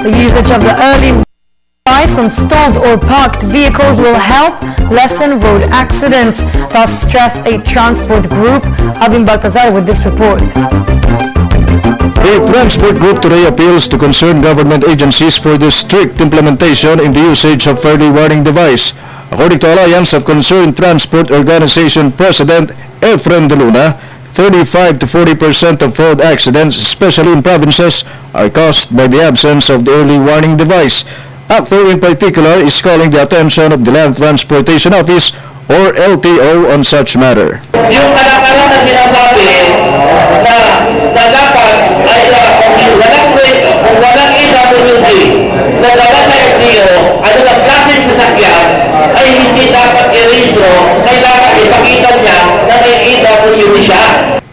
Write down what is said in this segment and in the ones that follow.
The usage of the early device on stalled or parked vehicles will help lessen road accidents, thus stressed a transport group. Alvin Baltazar with this report. A transport group today appeals to concerned government agencies for the strict implementation in the usage of early warning device. According to Alliance of Concerned Transport Organization President Efren De Luna, 35 to 40% of road accidents, especially in provinces, are caused by the absence of the early warning device. ACTO in particular is calling the attention of the Land Transportation Office or LTO on such matter. Yung kalakaran na sinasabi na dapat ay kung walang EWD na dala sa LTO, ano na klaseng sasakyan ay hindi dapat i-registro, kailangan ipakita niya na may EWD siya.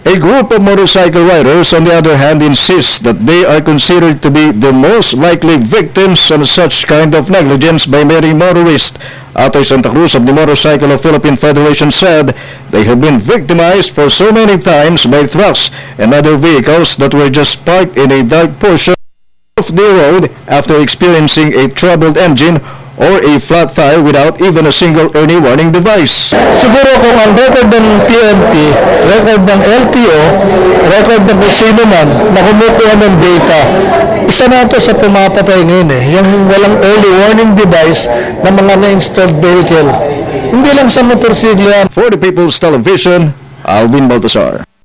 A group of motorcycle riders, on the other hand, insists that they are considered to be the most likely victims of such kind of negligence by many motorists. Atoy Santa Cruz of the Motorcycle of Philippine Federation said they have been victimized for so many times by trucks and other vehicles that were just parked in a dark portion of the road after experiencing a troubled engine or a flat tire without even a single early warning device. Siguro kung ang record ng PNP, record ng LTO, record ng kung sino man na kumukuha ng data, isa na ito sa pumapatay ngayon yung walang early warning device na mga na-installed vehicle. Hindi lang sa motorsiklo yan. For the People's Television, Alvin Baltazar.